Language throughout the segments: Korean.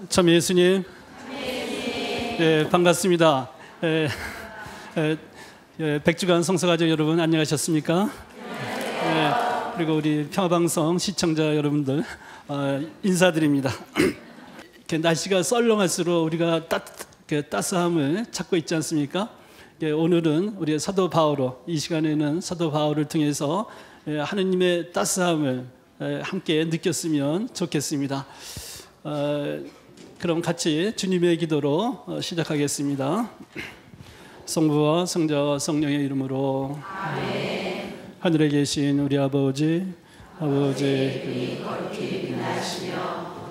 참 예수님, 네, 반갑습니다. 백주간 성서가족 여러분 안녕하셨습니까? 그리고 우리 평화방송 시청자 여러분들 인사드립니다. 날씨가 썰렁할수록 우리가 따스함을 찾고 있지 않습니까? 오늘은 우리 사도 바오로, 이 시간에는 사도 바오를 통해서 하느님의 따스함을 함께 느꼈으면 좋겠습니다. 그럼 같이 주님의 기도로 시작하겠습니다. 성부와 성자와 성령의 이름으로 아멘. 하늘에 계신 우리 아버지, 아버지의 거룩히 빛나시며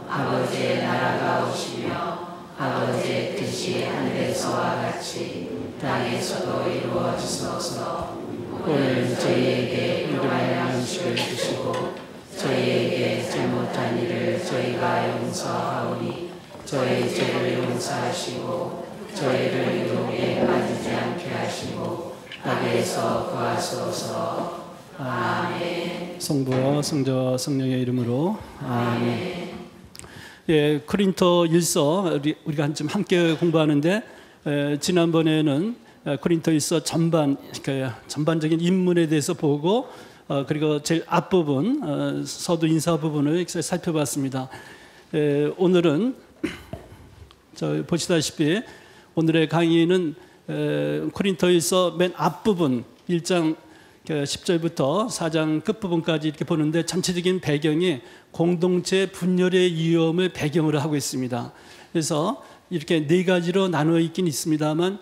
아버지의 나라가 오시며 아버지의 뜻이 하늘에서와 같이 땅에서도 이루어지소서. 오늘 저희에게 일용할 양식을 주시고 저희에게 잘못한 일을 저희가 용서하오니 저희 죄를 용서하시고 저희를 유혹에 빠지지 않게 하시고 악에서 구하소서. 아멘. 성부와 성자와 성령의 이름으로 아멘. 예, 코린토 1서 우리가 한쯤 함께 공부하는데 지난번에는 코린토 1서 전반적인 인문에 대해서 보고 그리고 제일 앞부분 서두 인사 부분을 살펴봤습니다. 오늘은 보시다시피 오늘의 강의는 코린토에서 맨 앞부분 1장 10절부터 4장 끝부분까지 이렇게 보는데 전체적인 배경이 공동체 분열의 위험을 배경으로 하고 있습니다. 그래서 이렇게 네 가지로 나누어 있긴 있습니다만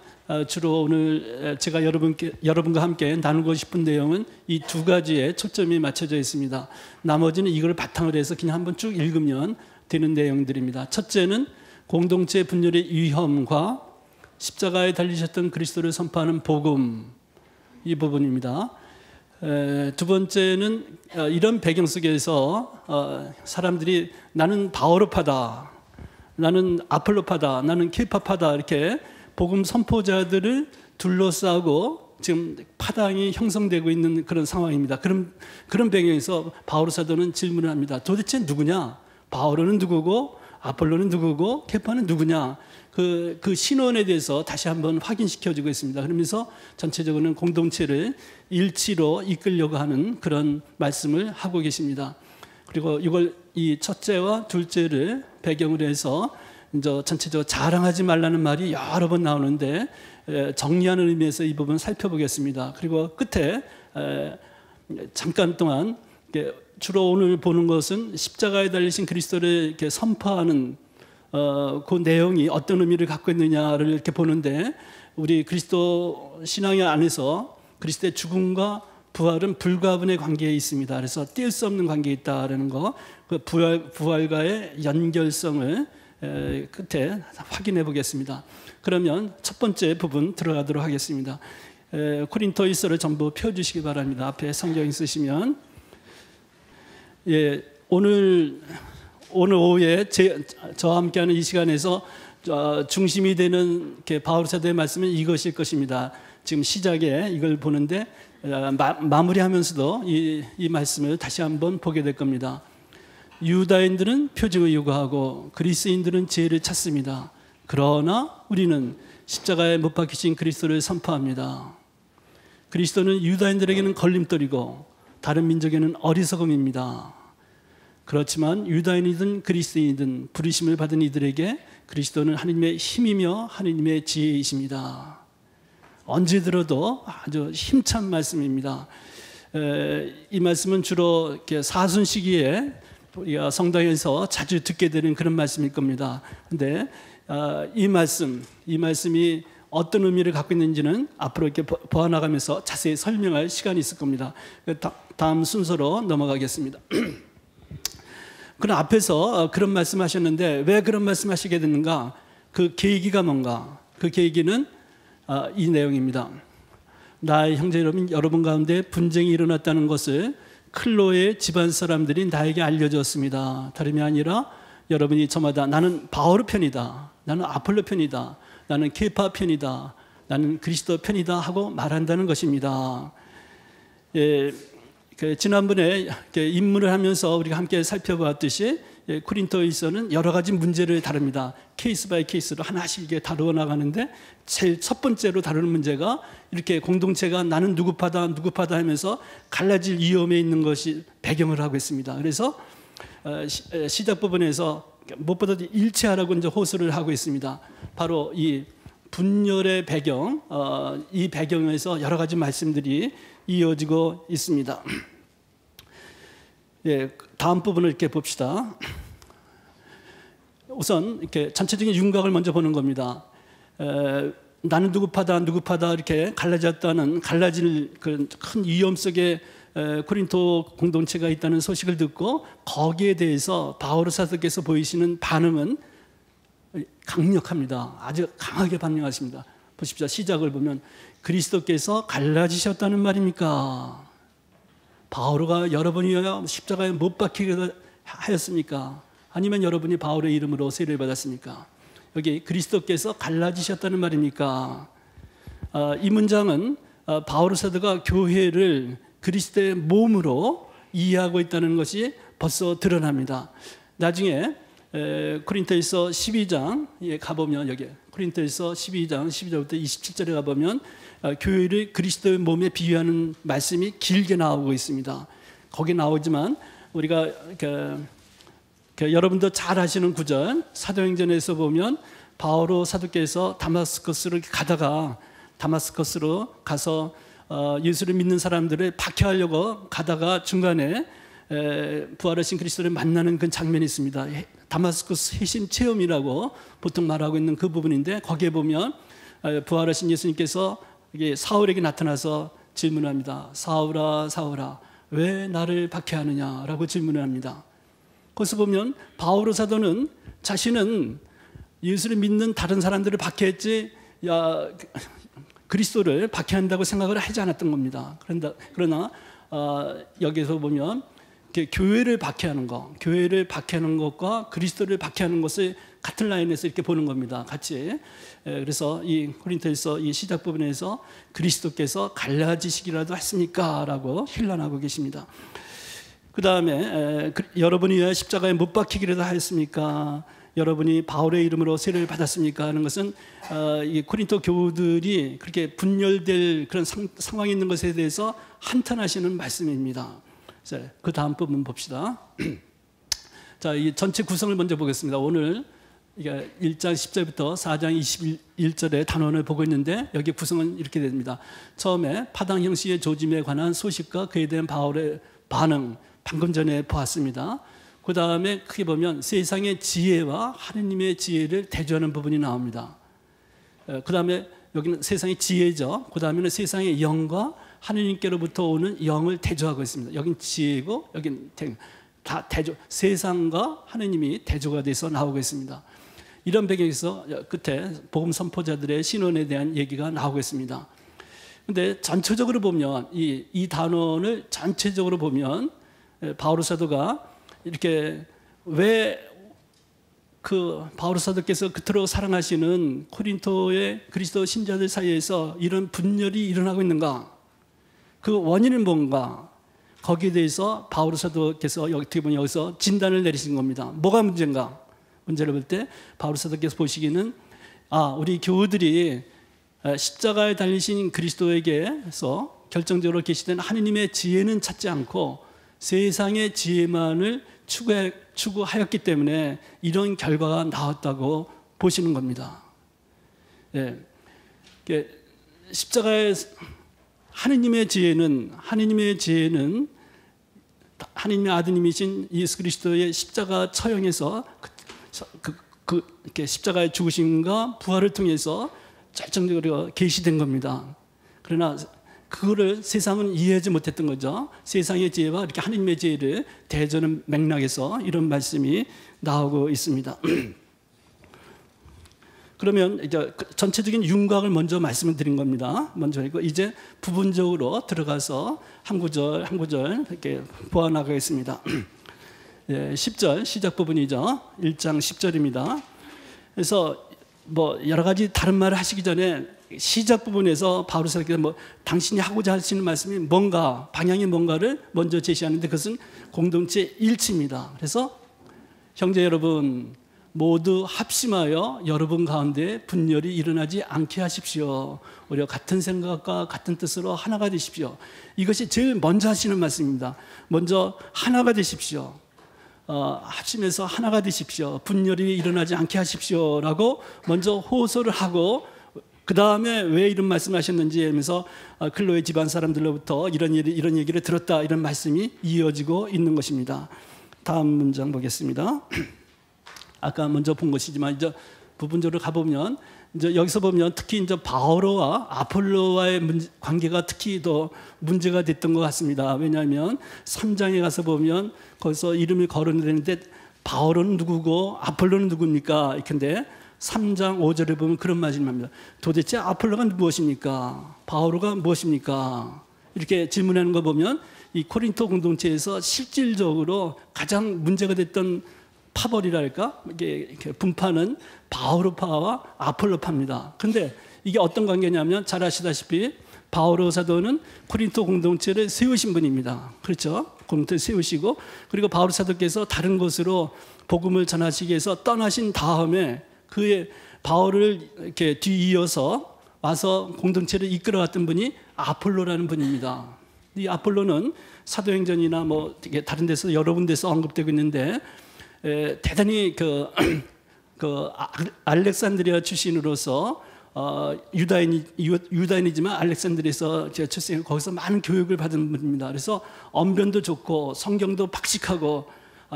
주로 오늘 제가 여러분과 함께 나누고 싶은 내용은 이 두 가지에 초점이 맞춰져 있습니다. 나머지는 이걸 바탕으로 해서 그냥 한번 쭉 읽으면 되는 내용들입니다. 첫째는 공동체 분열의 위험과 십자가에 달리셨던 그리스도를 선포하는 복음, 이 부분입니다. 두 번째는 이런 배경 속에서 사람들이 나는 바오로파다, 나는 아폴로파다, 나는 케이파파다 이렇게 복음 선포자들을 둘러싸고 지금 파당이 형성되고 있는 그런 상황입니다. 그런 배경에서 바오로 사도는 질문을 합니다. 도대체 누구냐? 바오로는 누구고 아폴로는 누구고 케파는 누구냐? 그 신원에 대해서 다시 한번 확인시켜주고 있습니다. 그러면서 전체적으로는 공동체를 일치로 이끌려고 하는 그런 말씀을 하고 계십니다. 그리고 이 첫째와 둘째를 배경으로 해서 이제 전체적으로 자랑하지 말라는 말이 여러 번 나오는데 정리하는 의미에서 이 부분 살펴보겠습니다. 그리고 끝에 잠깐 동안 주로 오늘 보는 것은 십자가에 달리신 그리스도를 이렇게 선포하는 그 내용이 어떤 의미를 갖고 있느냐를 이렇게 보는데 우리 그리스도 신앙의 안에서 그리스도의 죽음과 부활은 불가분의 관계에 있습니다. 그래서 뗄 수 없는 관계에 있다라는 거, 그 부활과의 연결성을 끝에 확인해 보겠습니다. 그러면 첫 번째 부분 들어가도록 하겠습니다. 코린토일서를 전부 펴주시기 바랍니다. 앞에 성경 있으시면 오늘 오후에 저와 함께하는 이 시간에서 중심이 되는 바울 사도의 말씀은 이것일 것입니다. 지금 시작에 이걸 보는데 마무리하면서도 이 말씀을 다시 한번 보게 될 겁니다. 유다인들은 표징을 요구하고 그리스인들은 지혜를 찾습니다. 그러나 우리는 십자가에 못 박히신 그리스도를 선포합니다. 그리스도는 유다인들에게는 걸림돌이고 다른 민족에는 어리석음입니다. 그렇지만 유다인이든 그리스인이든 부르심을 받은 이들에게 그리스도는 하나님의 힘이며 하나님의 지혜이십니다. 언제 들어도 아주 힘찬 말씀입니다. 이 말씀은 주로 사순 시기에 우리가 성당에서 자주 듣게 되는 그런 말씀일 겁니다. 그런데 이 말씀이 어떤 의미를 갖고 있는지는 앞으로 이렇게 보아나가면서 자세히 설명할 시간이 있을 겁니다. 다음 순서로 넘어가겠습니다. 그럼 앞에서 그런 말씀하셨는데 왜 그런 말씀하시게 됐는가? 그 계기가 뭔가? 그 계기는 이 내용입니다. 나의 형제 여러분 가운데 분쟁이 일어났다는 것을 클로의 집안 사람들이 나에게 알려줬습니다. 다름이 아니라 여러분이 저마다 나는 바오로 편이다, 나는 아폴로 편이다, 나는 케파 편이다, 나는 그리스도 편이다 하고 말한다는 것입니다. 지난번에 입문을 하면서 우리가 함께 살펴봤듯이 코린토에서는 여러 가지 문제를 다룹니다. 케이스 바이 케이스로 하나씩 이게 다루어 나가는데 제일 첫 번째로 다루는 문제가 이렇게 공동체가 나는 누구파다 하면서 갈라질 위험에 있는 것이 배경을 하고 있습니다. 그래서 시작 부분에서 무엇보다도 일치하라고 이제 호소를 하고 있습니다. 바로 이 분열의 배경, 이 배경에서 여러 가지 말씀들이 이어지고 있습니다. 예, 다음 부분을 이렇게 봅시다. 우선 이렇게 전체적인 윤곽을 먼저 보는 겁니다. 나는 누구파다 이렇게 갈라졌다는 갈라질 그 큰 위험 속에 코린토 공동체가 있다는 소식을 듣고 거기에 대해서 바오로 사도께서 보이시는 반응은 강력합니다. 아주 강하게 반응하십니다. 보십시오. 시작을 보면 그리스도께서 갈라지셨다는 말입니까? 바오로가 여러분이 십자가에 못 박히게 하였습니까? 아니면 여러분이 바울의 이름으로 세례를 받았습니까? 여기 그리스도께서 갈라지셨다는 말입니까? 이 문장은 바울 사도가 교회를 그리스도의 몸으로 이해하고 있다는 것이 벌써 드러납니다. 나중에 코린토에서 12장에 가보면 여기 코린토에서 12장 12절부터 27절에 가보면 교회를 그리스도의 몸에 비유하는 말씀이 길게 나오고 있습니다. 거기 나오지만 우리가 여러분도 잘 아시는 구절 사도행전에서 보면 바오로 사도께서 다마스커스로 가다가 다마스커스로 가서 예수를 믿는 사람들을 박해하려고 가다가 중간에 부활하신 그리스도를 만나는 그 장면이 있습니다. 다마스커스 회심 체험이라고 보통 말하고 있는 그 부분인데 거기에 보면 부활하신 예수님께서 사울에게 나타나서 질문합니다. 사울아 사울아 왜 나를 박해하느냐라고 질문을 합니다. 거기서 보면 바오로 사도는 자신은 예수를 믿는 다른 사람들을 박해했지 그리스도를 박해한다고 생각을 하지 않았던 겁니다. 그러나 여기서 보면 교회를 박해하는 것과 그리스도를 박해하는 것을 같은 라인에서 이렇게 보는 겁니다. 같이. 그래서 이 코린토에서 이 시작 부분에서 그리스도께서 갈라지시기라도 했습니까? 라고 힐난하고 계십니다. 그 다음에 여러분이 왜 십자가에 못 박히기라도 하였습니까? 여러분이 바울의 이름으로 세례를 받았습니까? 하는 것은 이 코린토 교우들이 그렇게 분열될 그런 상황이 있는 것에 대해서 한탄하시는 말씀입니다. 자, 그 다음 부분 봅시다. 자, 이 전체 구성을 먼저 보겠습니다. 오늘 1장 10절부터 4장 21절의 단원을 보고 있는데 여기 구성은 이렇게 됩니다. 처음에 파당 형식의 조짐에 관한 소식과 그에 대한 바울의 반응, 방금 전에 보았습니다. 그 다음에 크게 보면 세상의 지혜와 하느님의 지혜를 대조하는 부분이 나옵니다. 그 다음에 여기는 세상의 지혜죠. 그 다음에는 세상의 영과 하느님께로부터 오는 영을 대조하고 있습니다. 여긴 지혜고 여긴 다 대조, 세상과 하느님이 대조가 돼서 나오고 있습니다. 이런 배경에서 끝에 복음 선포자들의 신원에 대한 얘기가 나오고 있습니다. 그런데 전체적으로 보면 이 단원을 전체적으로 보면 바오로 사도가 이렇게 왜 바오로 사도께서 그토록 사랑하시는 코린토의 그리스도 신자들 사이에서 이런 분열이 일어나고 있는가? 그 원인은 뭔가? 거기에 대해서 바오로 사도께서 어떻게 보면 여기서 진단을 내리신 겁니다. 뭐가 문제인가? 문제를 볼 때 바오로 사도께서 보시기는 우리 교우들이 십자가에 달리신 그리스도에게서 결정적으로 계시된 하느님의 지혜는 찾지 않고 세상의 지혜만을 추구하였기 때문에 이런 결과가 나왔다고 보시는 겁니다. 예. 십자가의 하느님의 지혜는 하느님의 아드님이신 예수 그리스도의 십자가 처형에서 이렇게 십자가의 죽으심과 부활을 통해서 결정적으로 계시된 겁니다. 그러나 그거를 세상은 이해하지 못했던 거죠. 세상의 지혜와 이렇게 하느님의 지혜를 대조하는 맥락에서 이런 말씀이 나오고 있습니다. 그러면 이제 전체적인 윤곽을 먼저 말씀을 드린 겁니다. 먼저 이거 이제 부분적으로 들어가서 한 구절 한 구절 이렇게 보아나가겠습니다. 10절 시작 부분이죠. 1장 10절입니다. 그래서 여러 가지 다른 말을 하시기 전에 시작 부분에서 바오로 사도께서 당신이 하고자 하시는 말씀이 뭔가 방향이 뭔가를 먼저 제시하는데 그것은 공동체 일치입니다. 그래서 형제 여러분, 모두 합심하여 여러분 가운데 분열이 일어나지 않게 하십시오. 우리가 같은 생각과 같은 뜻으로 하나가 되십시오. 이것이 제일 먼저 하시는 말씀입니다. 먼저 하나가 되십시오. 합심해서 하나가 되십시오. 분열이 일어나지 않게 하십시오라고 먼저 호소를 하고, 그 다음에 왜 이런 말씀하셨는지 하면서 클로에 집안 사람들로부터 이런 얘기를 들었다, 이런 말씀이 이어지고 있는 것입니다. 다음 문장 보겠습니다. 아까 먼저 본 것이지만 이제 부분적으로 가보면, 이제 여기서 보면 특히 이제 바오로와 아폴로와의 관계가 특히 더 문제가 됐던 것 같습니다. 왜냐하면 3장에 가서 보면 거기서 이름이 거론되는데 바오로는 누구고 아폴로는 누굽니까? 이렇게 3장 5절에 보면 그런 말씀입니다. 도대체 아폴로가 무엇입니까? 바오로가 무엇입니까? 이렇게 질문하는 거 보면 이 코린토 공동체에서 실질적으로 가장 문제가 됐던 파벌이랄까, 이게 분파는 바오로파와 아폴로파입니다. 근데 이게 어떤 관계냐면 잘 아시다시피 바오로 사도는 코린토 공동체를 세우신 분입니다. 그렇죠? 공동체 세우시고, 그리고 바오로 사도께서 다른 곳으로 복음을 전하시기 위해서 떠나신 다음에 그의 바울을 이렇게 뒤이어서 와서 공동체를 이끌어갔던 분이 아폴로라는 분입니다. 이 아폴로는 사도행전이나 뭐 다른 데서 여러 군데서 언급되고 있는데, 대단히 알렉산드리아 출신으로서 유다인이지만 알렉산드리아에서 출생, 거기서 많은 교육을 받은 분입니다. 그래서 언변도 좋고 성경도 박식하고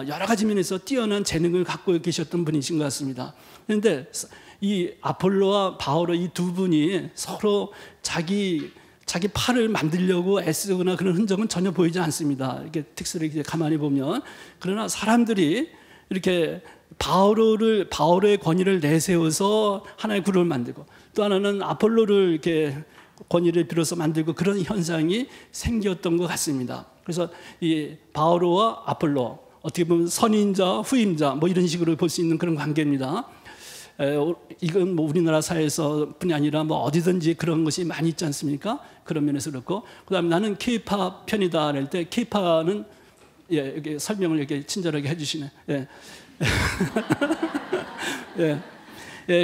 여러 가지 면에서 뛰어난 재능을 갖고 계셨던 분이신 것 같습니다. 그런데 이 아폴로와 바오로 이 두 분이 서로 자기 팔을 만들려고 애쓰거나 그런 흔적은 전혀 보이지 않습니다. 이렇게 텍스트를 이렇게 가만히 보면. 그러나 사람들이 이렇게 바오로의 권위를 내세워서 하나의 그룹을 만들고, 또 하나는 아폴로를 이렇게 권위를 빌어서 만들고, 그런 현상이 생겼던 것 같습니다. 그래서 이 바오로와 아폴로, 어떻게 보면 선임자, 후임자 뭐 이런 식으로 볼 수 있는 그런 관계입니다. 이건 뭐 우리나라 사회에서뿐이 아니라 뭐 어디든지 그런 것이 많이 있지 않습니까? 그런 면에서 그렇고, 그다음에 나는 케이파 편이다 할 때 케이파는 여기 설명을 이렇게 친절하게 해주시네.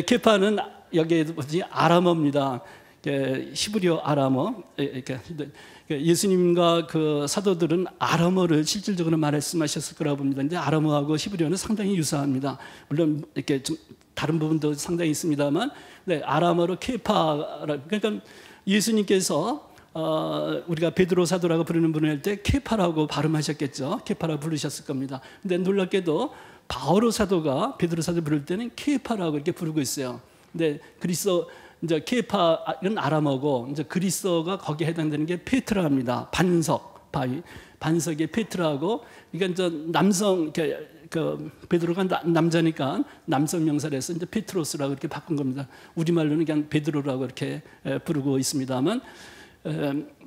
케이파는 여기 뭐지, 아람어입니다. 히브리어 아람어. 예수님과 그 사도들은 아람어를 실질적으로 말씀하셨을 거라고 봅니다. 근데 아람어하고 히브리어는 상당히 유사합니다. 물론 이렇게 좀 다른 부분도 상당히 있습니다만, 아람어로 케파, 그러니까 예수님께서 우리가 베드로 사도라고 부르는 분을 할 때 케파라고 발음하셨겠죠. 케파라고 부르셨을 겁니다. 근데 놀랍게도 바오로 사도가 베드로 사도 부를 때는 케파라고 이렇게 부르고 있어요. 근데 그리스도 이제 케파는 아람어고, 이제 그리스도가 거기에 해당되는 게 페트라입니다. 반석, 바위, 반석의 페트라고. 그러니까 이제 남성, 그 베드로가 남자니까 남성 명사를 해서 이제 페트로스라고 이렇게 바꾼 겁니다. 우리말로는 그냥 베드로라고 이렇게 부르고 있습니다만,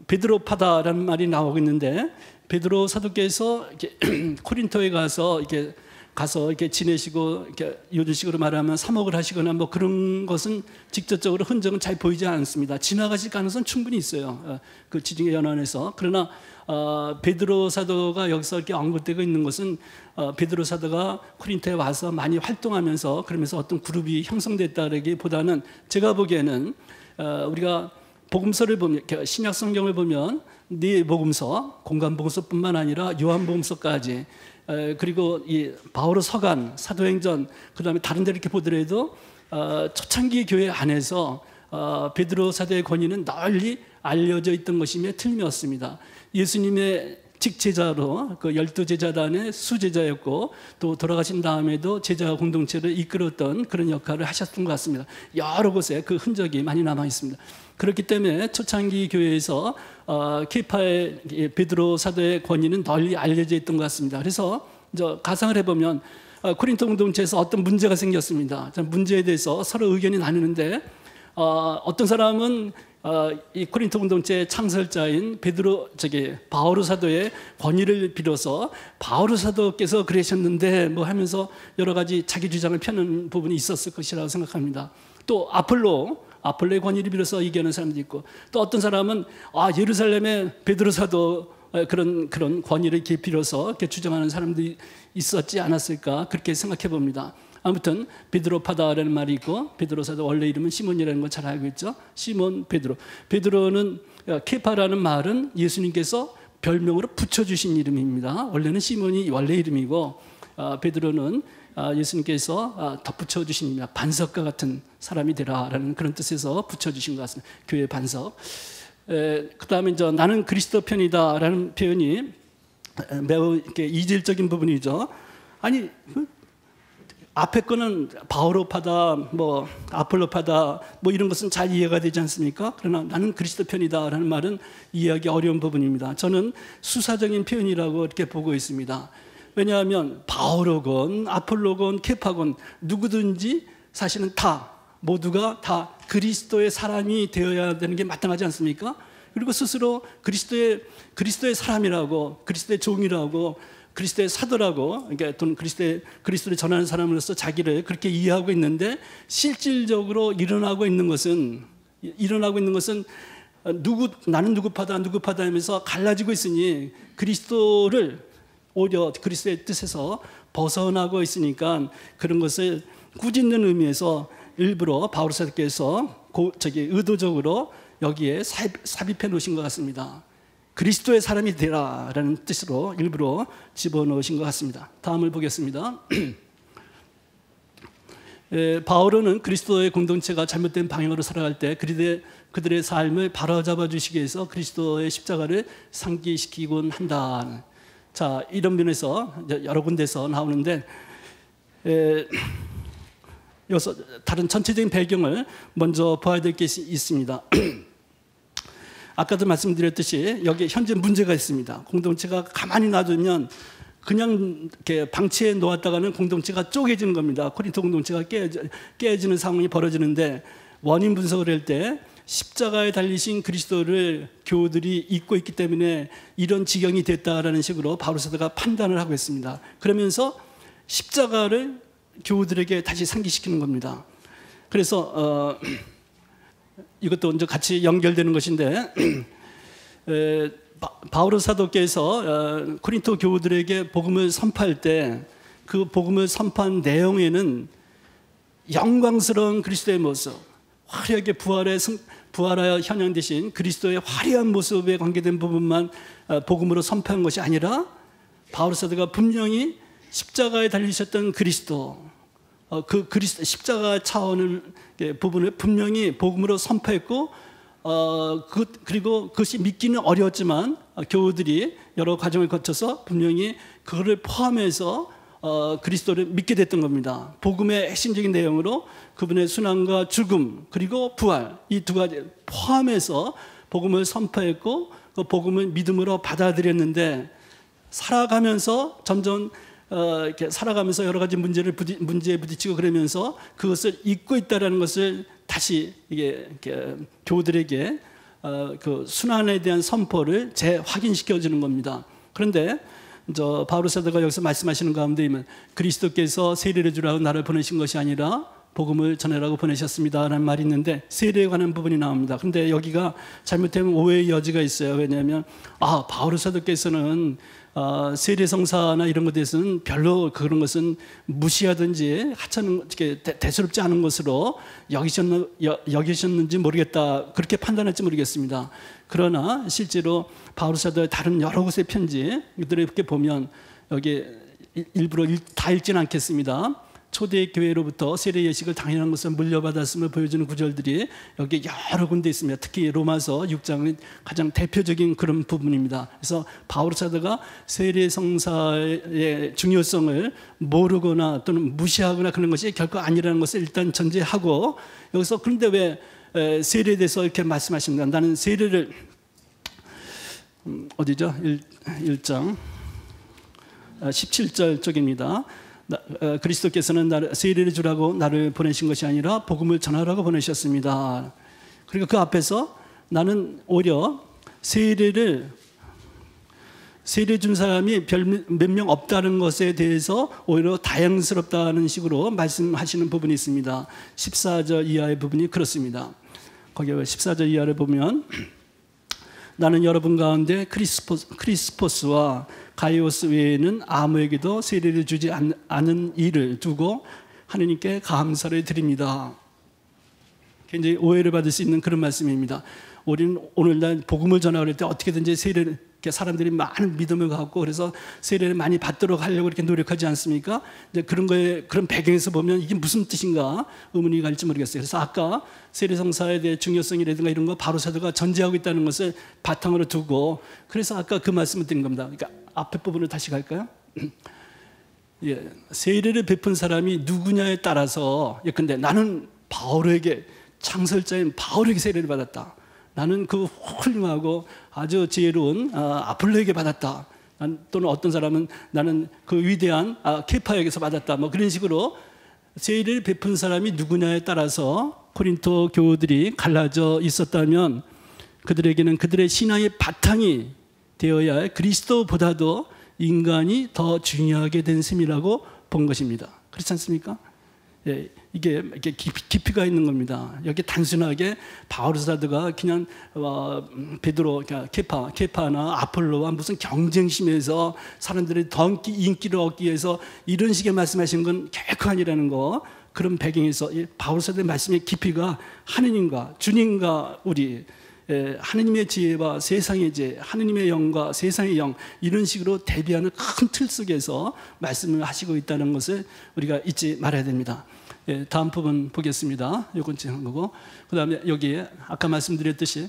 베드로파다라는 말이 나오고 있는데, 베드로 사도께서 이렇게 코린토에 가서 이렇게 지내시고, 이렇게 요즘식으로 말하면 사목을 하시거나 뭐 그런 것은 직접적으로 흔적은 잘 보이지 않습니다. 지나가실 가능성은 충분히 있어요. 그 지중해 연안에서. 그러나 베드로 사도가 여기서 이렇게 언급되고 있는 것은 베드로 사도가 코린토에 와서 많이 활동하면서, 그러면서 어떤 그룹이 형성됐다기보다는, 제가 보기에는 우리가 복음서를 보면, 신약 성경을 보면 네 복음서, 공간 복음서뿐만 아니라 요한 복음서까지, 그리고 이 바오로 서간, 사도행전, 그다음에 다른 데 이렇게 보더라도 초창기 교회 안에서 베드로 사도의 권위는 널리 알려져 있던 것이며 틀림이 없습니다. 예수님의 직제자로 그 12제자단의 수제자였고, 또 돌아가신 다음에도 제자 공동체를 이끌었던 그런 역할을 하셨던 것 같습니다. 여러 곳에 그 흔적이 많이 남아 있습니다. 그렇기 때문에 초창기 교회에서 케파의 베드로 사도의 권위는 널리 알려져 있던 것 같습니다. 그래서 가상을 해보면 코린토 공동체에서 어떤 문제가 생겼습니다. 문제에 대해서 서로 의견이 나누는데, 어떤 사람은 이 코린토 공동체의 창설자인 바오로 사도의 권위를 빌어서 바오로 사도께서 그러셨는데 뭐 하면서 여러 가지 자기 주장을 펴는 부분이 있었을 것이라고 생각합니다. 또 아폴로의 권위를 빌어서 얘기하는 사람도 있고, 또 어떤 사람은 예루살렘의 베드로 사도 그런 권위를 이렇게 빌어서 이렇게 주장하는 사람들이 있었지 않았을까 그렇게 생각해 봅니다. 아무튼 베드로파다라는 말이 있고 베드로 사도 원래 이름은 시몬이라는 걸 잘 알고 있죠. 시몬 베드로. 베드로는 케파라는 말은 예수님께서 별명으로 붙여주신 이름입니다. 원래는 시몬이 원래 이름이고 베드로는 예수님께서 덧붙여 주신 이름이다. 반석과 같은 사람이 되라라는 그런 뜻에서 붙여주신 것 같습니다. 교회 반석. 그 다음에 이제 나는 그리스도 편이다라는 표현이 매우 이렇게 이질적인 부분이죠. 아니 앞에 거는 바오로파다, 뭐 아폴로파다, 뭐 이런 것은 잘 이해가 되지 않습니까? 그러나 나는 그리스도 편이다라는 말은 이해하기 어려운 부분입니다. 저는 수사적인 표현이라고 이렇게 보고 있습니다. 왜냐하면 바오로건 아폴로건 케파건 누구든지 사실은 다 모두가 다 그리스도의 사람이 되어야 되는 게 마땅하지 않습니까? 그리고 스스로 그리스도의 사람이라고, 그리스도의 종이라고, 그리스도의 사도라고, 그러니까 또는 그리스도를 전하는 사람으로서 자기를 그렇게 이해하고 있는데 실질적으로 일어나고 있는 것은 나는 누구파다 하면서 갈라지고 있으니 그리스도를 오히려 그리스도의 뜻에서 벗어나고 있으니까 그런 것을 꾸짖는 의미에서 일부러 바울 사도께서 의도적으로 여기에 삽입해 놓으신 것 같습니다. 그리스도의 사람이 되라라는 뜻으로 일부러 집어넣으신 것 같습니다. 다음을 보겠습니다. 바울은 그리스도의 공동체가 잘못된 방향으로 살아갈 때 그들의 삶을 바로잡아 주시기 위해서 그리스도의 십자가를 상기시키곤 한다. 자, 이런 면에서 여러 군데서 나오는데 여기서 다른 전체적인 배경을 먼저 봐야 될 게 있습니다. 아까도 말씀드렸듯이 여기 현재 문제가 있습니다. 공동체가 가만히 놔두면 그냥 이렇게 방치해 놓았다가는 공동체가 쪼개지는 겁니다. 코린토 공동체가 깨지는 상황이 벌어지는데 원인 분석을 할 때 십자가에 달리신 그리스도를 교우들이 잊고 있기 때문에 이런 지경이 됐다라는 식으로 바울 사도가 판단을 하고 있습니다. 그러면서 십자가를 교우들에게 다시 상기시키는 겁니다. 그래서 이것도 이제 같이 연결되는 것인데 바울 사도께서 코린토 교우들에게 복음을 선포할 때 그 복음을 선포한 내용에는 영광스러운 그리스도의 모습, 화려하게 부활하여 현양되신 그리스도의 화려한 모습에 관계된 부분만 복음으로 선포한 것이 아니라 바울 사도가 분명히 십자가에 달리셨던 그리스도, 그 그리스도 십자가 차원을 부분을 분명히 복음으로 선포했고, 그리고 그것이 믿기는 어려웠지만 교우들이 여러 과정을 거쳐서 분명히 그거를 포함해서 그리스도를 믿게 됐던 겁니다. 복음의 핵심적인 내용으로 그분의 순환과 죽음 그리고 부활, 이 두 가지 포함해서 복음을 선포했고 그 복음을 믿음으로 받아들였는데 살아가면서 점점 이렇게 살아가면서 여러 가지 문제에 부딪히고 그러면서 그것을 잊고 있다라는 것을 다시 이렇게 교우들에게 그 순환에 대한 선포를 재확인시켜 주는 겁니다. 그런데 바울 사도가 여기서 말씀하시는 가운데 그리스도께서 세례를 주라고 나를 보내신 것이 아니라 복음을 전하라고 보내셨습니다라는 말이 있는데 세례에 관한 부분이 나옵니다. 그런데 여기가 잘못되면 오해의 여지가 있어요. 왜냐하면 바울 사도께서는 세례성사나 이런 것에 대해서는 별로 그런 것은 무시하든지 하찮은 대수롭지 않은 것으로 여기셨는지 모르겠다, 그렇게 판단할지 모르겠습니다. 그러나 실제로 바울 사도의 다른 여러 곳의 편지 이들을 이렇게 보면 여기 일부러 다 읽지는 않겠습니다. 초대 교회로부터 세례 예식을 당연한 것을 물려받았음을 보여주는 구절들이 여기 여러 군데 있습니다. 특히 로마서 6장은 가장 대표적인 그런 부분입니다. 그래서 바울 사도가 세례 성사의 중요성을 모르거나 또는 무시하거나 그런 것이 결코 아니라는 것을 일단 전제하고, 여기서 그런데 왜 세례에 대해서 이렇게 말씀하십니다. 나는 세례를 어디죠? 1장 17절 쪽입니다. 그리스도께서는 세례를 주라고 나를 보내신 것이 아니라 복음을 전하라고 보내셨습니다. 그리고 그 앞에서 나는 오히려 세례 준 사람이 몇 명 없다는 것에 대해서 오히려 다행스럽다는 식으로 말씀하시는 부분이 있습니다. 14절 이하의 부분이 그렇습니다. 거기 14절 이하를 보면 나는 여러분 가운데 크리스포스와 가이오스 외에는 아무에게도 세례를 주지 않은 일을 두고 하느님께 감사를 드립니다. 굉장히 오해를 받을 수 있는 그런 말씀입니다. 우리는 오늘날 복음을 전하고 할 때 어떻게든지 세례를, 사람들이 많은 믿음을 갖고 그래서 세례를 많이 받도록 하려고 이렇게 노력하지 않습니까? 이제 그런 배경에서 보면 이게 무슨 뜻인가 의문이 갈지 모르겠어요. 그래서 아까 세례성사에 대해 중요성이라든가 이런 거 바로 사도가 전제하고 있다는 것을 바탕으로 두고, 그래서 아까 그 말씀을 드린 겁니다. 그러니까 앞에 부분을 다시 갈까요? 예, 세례를 베푼 사람이 누구냐에 따라서, 예컨대 나는 바울에게, 창설자인 바울에게 세례를 받았다. 나는 그 훌륭하고 아주 지혜로운 아폴로에게 받았다. 또는 어떤 사람은 나는 그 위대한 케파에게서 받았다. 뭐 그런 식으로 세례를 베푼 사람이 누구냐에 따라서 고린토 교우들이 갈라져 있었다면, 그들에게는 그들의 신앙의 바탕이 되어야 할 그리스도보다도 인간이 더 중요하게 된 셈이라고 본 것입니다. 그렇지 않습니까? 예, 이게 깊이가 있는 겁니다. 여기 단순하게 바울 사도가 그냥 베드로, 케파나 아폴로와 무슨 경쟁심에서 사람들이 더 인기를 얻기 위해서 이런 식의 말씀하신 건 결코 아니라는 거. 그런 배경에서 바울 사도의 말씀의 깊이가 하느님과 주님과 우리, 하느님의 지혜와 세상의 지혜, 하느님의 영과 세상의 영, 이런 식으로 대비하는 큰 틀 속에서 말씀을 하시고 있다는 것을 우리가 잊지 말아야 됩니다. 다음 부분 보겠습니다. 이건 지난 거고, 그 다음에 여기 아까 말씀드렸듯이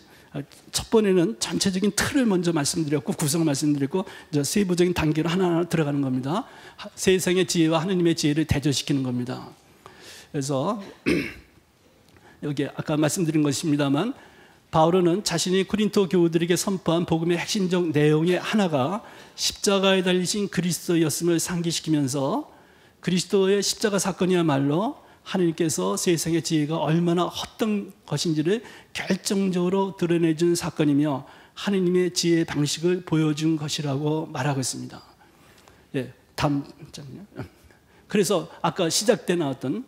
첫 번에는 전체적인 틀을 먼저 말씀드렸고 구성을 말씀드렸고, 이제 세부적인 단계로 하나하나 들어가는 겁니다. 세상의 지혜와 하느님의 지혜를 대조시키는 겁니다. 그래서 여기 아까 말씀드린 것입니다만, 바울은 자신이 고린토 교우들에게 선포한 복음의 핵심적 내용의 하나가 십자가에 달리신 그리스도였음을 상기시키면서, 그리스도의 십자가 사건이야말로 하나님께서 세상의 지혜가 얼마나 헛된 것인지를 결정적으로 드러내준 사건이며 하나님의 지혜의 방식을 보여준 것이라고 말하고 있습니다. 예, 다음 장면. 그래서 아까 시작 때 나왔던,